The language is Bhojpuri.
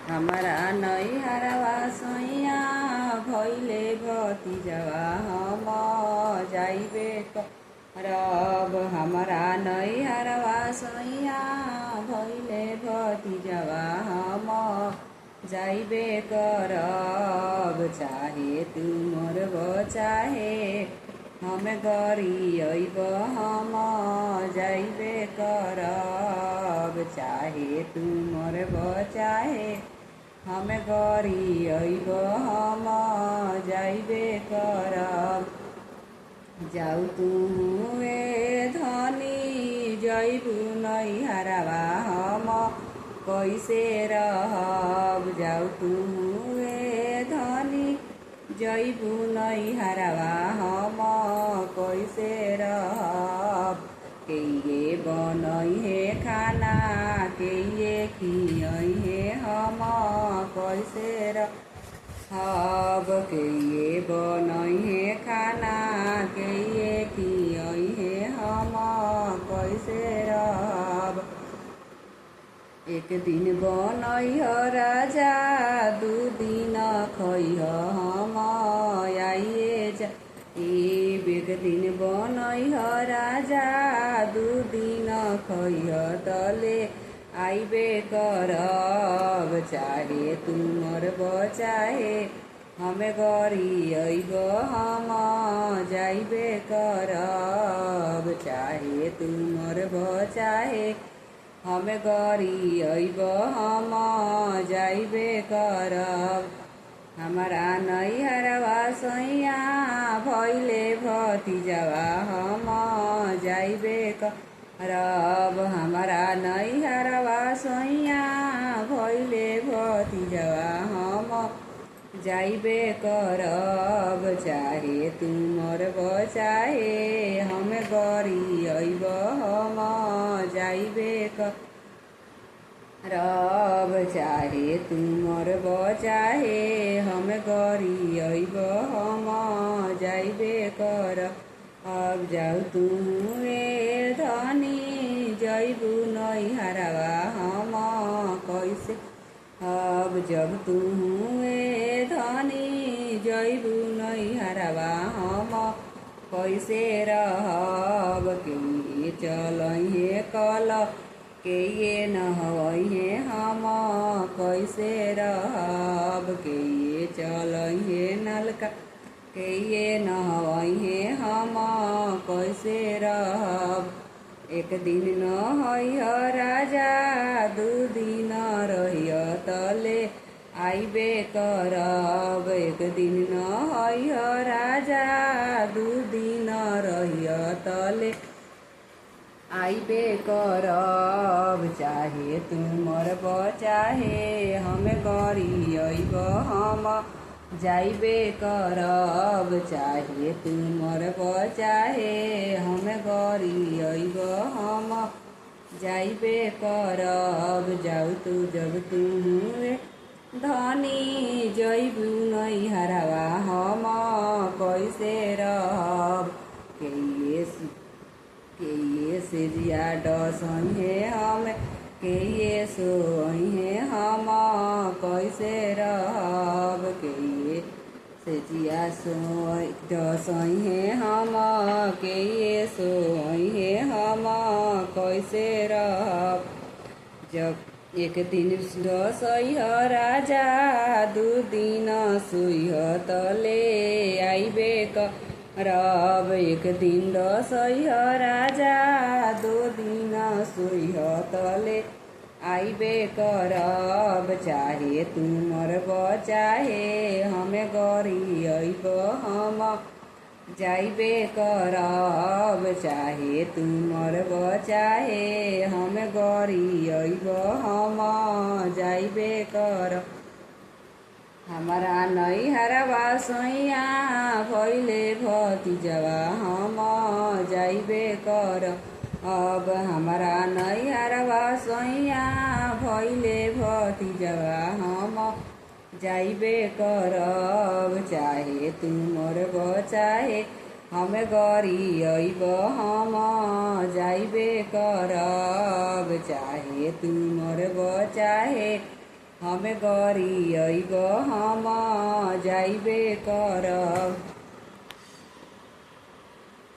हमारा नैहरवा सैया भैले भतीजवा हम जाइबे करब। हमारा नैहरवा सैया भैले भतीजवा हम जाइबे करब। चाहे तू मोरब चाहे हम गरी अइब हम जाइबे करब। चाहे तू मोरब चाहे हम गरी अइब हम जाइबे करब। जाऊ तू धनी जइबू नैहरवा हम कैसे रहब। जाऊ तू धनी जइबू नैहरवा हम कैसे रहब। के बनैहे खाना के खियैहे हम कैसे रहब। के बनैहे खाना के खियैहे हम कैसे रहब। एक दिन बनैह राजा दू दिन खैह हम आइए जाइब। एक दिन बनैह राजा दू दिन खैह तले आइबे करब। चाहे तू मोरब चाहे हम गरी अइब हम जाइबे करब। चाहे तू मोरब चाहे हम गरी अइब हम जाइबे करब। हमारा नैहरवा सैया भैले भतीजवा हम जाइबे करब। हमारा नैहरवा सैया भैले भतीजवा हम जाइबे करब। चाहे तू मोरब चाहे हम गरी अइब हम जाइबे करब। चाहे तू मोरब चाहे हम गरी अइब हम जाइबे करब। जाऊ तू धनी जइबू नैहरवा हम कैसे जब तू धनी जइबू नैहरवा हम कैसे रहब। के चलैहे कल के नहवैहे हम कैसे रहब। के चलैहे नलका के नहवैहे हम कैसे रहब। एक दिन नहैह राजा दू दिन रहिह तले आइबे करब। एक दिन नहैह राजा दू दिन रहिह तले आइबे करब। चाहे तू मोरब चाहे हम गरी अइब हम जाइबे करब। चाहे तू मोरब चाहे हम गरी अइब हम जाइबे करब। जाऊ तू जब तू धनी जइबू नैहरवा हम कैसे रहब। के सेजिया डसैहे हम के सोइहे हम कैसे रहब। के सेजिया डसैहे हम के सोइहे हम कैसे रहब। जब एक दिन डसैह राजा दू दिन सुइह तले आइबे करब। एक दिन डसैह राजा दू दिन सुइह तले आइबे करब। चाहे तू मोरब चाहे हम गरी अइब हम जाइबे करब। चाहे तू मोरब चाहे हम गरी अइब हम जाइबे करब। हमारा नैहरवा सैया भैले भतीजवा हम जाइबे करब। हमारा नैहरवा सैया भैले भतीजवा हम जाइबे करब। चाहे तू मोरब चाहे हम गरी अइब हम जाइबे करब। चाहे तू मोरब चाहे हमें गरी अइब हम जाइबे करब।